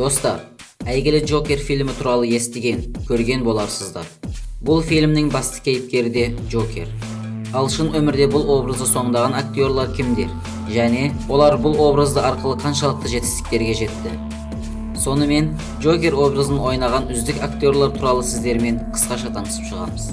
Dostlar, әйгілі Джокер фильмі туралы естіген, көрген боларсыздар. Бұл фильмнің басты кейіпкері де Джокер. Ал шын өмірде бұл образды сомдаған актерлар кімдер? Және олар бұл образды арқылы қаншалықты жетістіктерге жетті? Сонымен, Джокер образын ойнаған үздік актерлар туралы сіздермен қысқаша танысып шығамыз.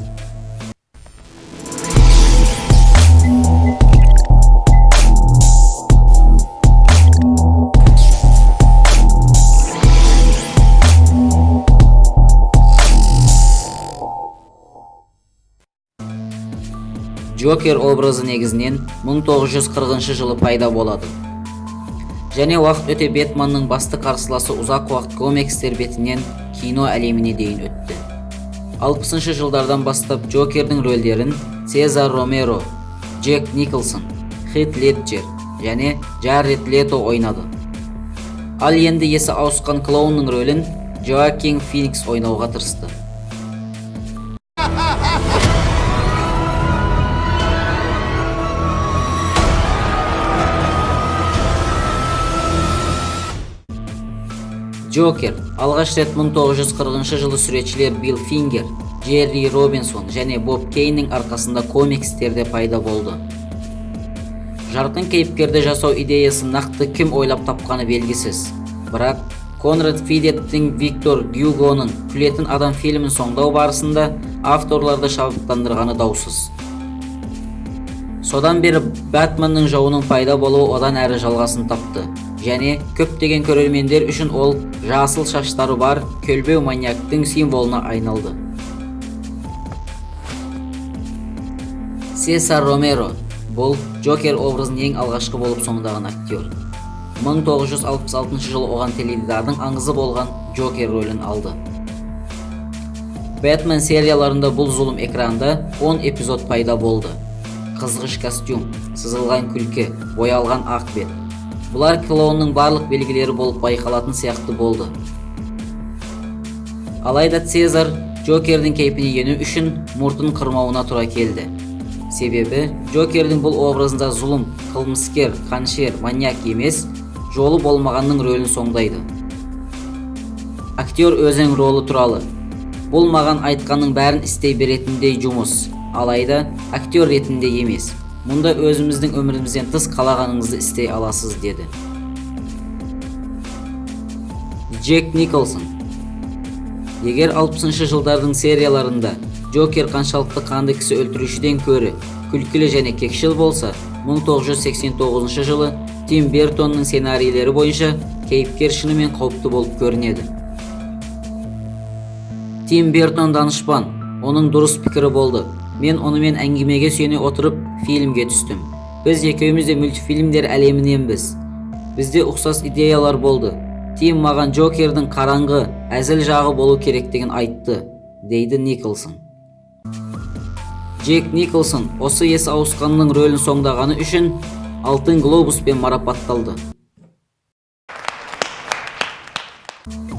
Джокер образы негізінен 1940 жылы пайда болады. Және уақыт өте Бэтменнің басты қарсыласы ұзақ уақыт комикстер бетінен кино әлеміне дейін өтті. 60 жылдардан бастап Джокердің рөлдерін Сезар Ромеро, Джек Николсон, Хит Леджер және Джаред Лето ойнады. Ал енді есі ауысқан клоунның рөлін Жоакин Феникс ойнауға тырысты. Джокер алғаш рет 1940 жылы суретшілер Билл Фингер, Джерри Робинсон және Боб Кейннің арқасында комикстерде пайда болды. Жарқын кейіпкерді жасау идеясы нақты кім ойлап тапқаны белгісіз. Бірақ Конрад Фидеттің Виктор Гюгоның Күлетін адам фильмін сомдау барысында авторларды шабыттандырғаны даусыз. Содан бері Бэтменнің жауының пайда болуы одан әрі жалғасын тапты. Және көптеген көрермендер үшін ол жасыл шаштары бар көлбеу маньяктың символына айналды. Сезар Ромеро бұл Джокер образын ең алғашқы болып сомдаған актер. 1966 жылы оған теледидардың аңызы болған Джокер рөлін алды. Бэтмен серияларында бұл зұлым экранда 10 эпизод пайда болды. Қызғыш костюм, сызылған күлкі, боялған ақ бет. Бұлар клоунның барлық белгілері болып байқалатын сияқты болды. Алайда Сезар Джокердің кейпіне ену үшін мұртын қырмауына тура келді. Себебі Джокердің бұл образында зұлым, қылмыскер, қаншер, маньяк емес, жолы болмағанның рөлін сомдайды. Актер өзінің ролы туралы: бұл маған айтқанның бәрін істей беретіндей жұмыс, алайда актер ретінде емес. Мұнда өзіміздің өмірімізден тыс қалағаныңызды істей аласыз, деді. Джек Николсон. Егер 60 жылдардың серияларында Джокер қаншалықты қанды кісі өлтірушіден көрі күлкілі және кекшіл болса, 1989 жылы Тим Бертонның сценарийлері бойынша кейіпкер шынымен қауіпті болып көрінеді. Тим Бертон данышпан, оның дұрыс пікірі болды. Мен онымен әңгімеге сүйене отырып фильмге түстім. Біз екеуміз де мультфильмдер әлеміненбіз. Бізде ұқсас идеялар болды. Тим маған Джокердің қараңғы, әзіл жағы болу керектігін айтты, дейді Николсон. Джек Николсон осы есі ауысқанның рөлін сомдағаны үшін Алтын глобуспен марапатталды.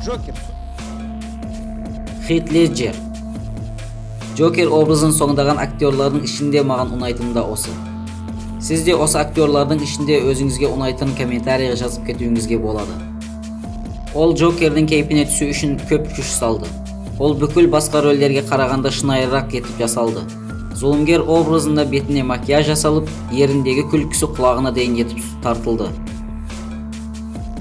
Джокер. Хит Леджер. Джокер образын сомдаған актерлардың ішінде маған ұнайтыны да осы. Сіз де осы актерлардың ішінде өзіңізге ұнайтын комментарийға жазып кетуіңізге болады. Ол Джокердің кейпіне түсу үшін көп күш салды. Ол бүкіл басқа рөлдерге қарағанда шынайырақ етіп жасалды. Зұлымгер образында бетіне макияж жасалып, еріндегі күлкісі құлағына дейін етіп тартылды.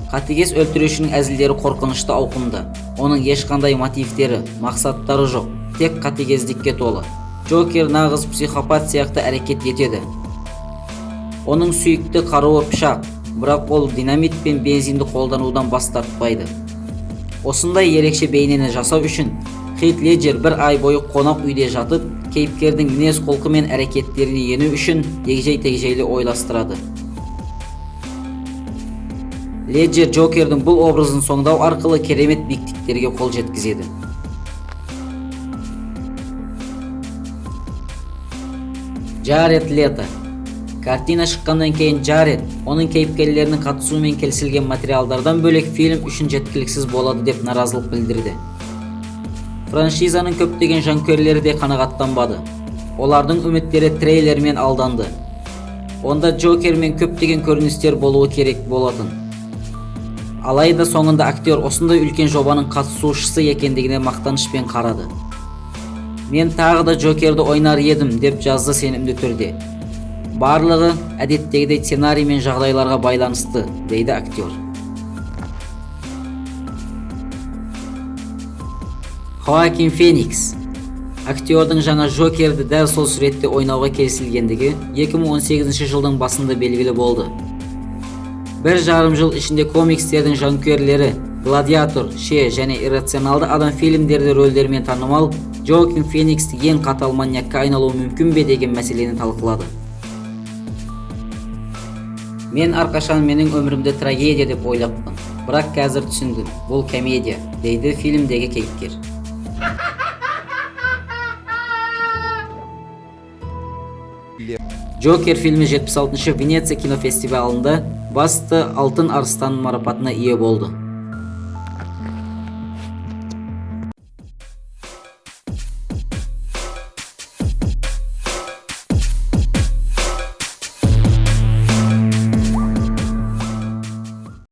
Қатыгез өлтірушінің әзілдері қорқынышты ауқымда. Оның ешқандай мотивтері, мақсаттары жоқ. Тек қатыгездікке толы. Джокер нағыз психопат сияқты әрекет етеді. Оның сүйікті қаруы пышақ, бірақ ол динамит пен бензинді қолданудан бас тартпайды. Осындай ерекше бейнені жасау үшін Хит Леджер бір ай бойы қонақ үйде жатып, кейіпкердің мінез құлқы мен әрекеттеріне ену үшін егжей-тегжейлі ойластырады. Леджер Джокердің бұл образын сомдау арқылы керемет биіктіктерге қол жеткізеді. Джаред Лето. Картина шыққаннан кейін Джаред, оның кейіпкерлерінің қатысуымен келісілген материалдардан бөлек фильм үшін жеткіліксіз болады деп наразылық білдірді. Франшизаның көптеген жанкүйерлері де қанағаттанбады. Олардың үміттері трейлермен алданды. Онда Джокермен көптеген көріністер болуы керек болатын. Алайда соңында актер осындай үлкен жобаның қатысушысы екендігіне мақтанышпен қарады. Мен тағы да Джокерді ойнар едім деп жазды сенімді түрде. Барлығы әдеттегідей сценарий мен жағдайларға байланысты, дейді актер. Хоакин Феникс. Актердің жаңа Джокерді дәл сол суретте ойнауға келісілгендігі 2018 жылдың басында белгілі болды. 1,5 жыл ішінде комикстердің жанкүйерлері Гладиатор, Ше және Иррационалды адам фильмдерде рөлдермен танымал Хоакин Фениксті ең қатал маньякқа айналуы мүмкін бе деген мәселені талқылады. Мен әрқашан менің өмірімді трагедия деп ойлаппын, бірақ қазір түсіндім, бұл комедия, дейді фильмдегі кейіпкер. Джокер фильмі 76-шы Венеция кинофестивалында басты алтын арыстан марапатына ие болды.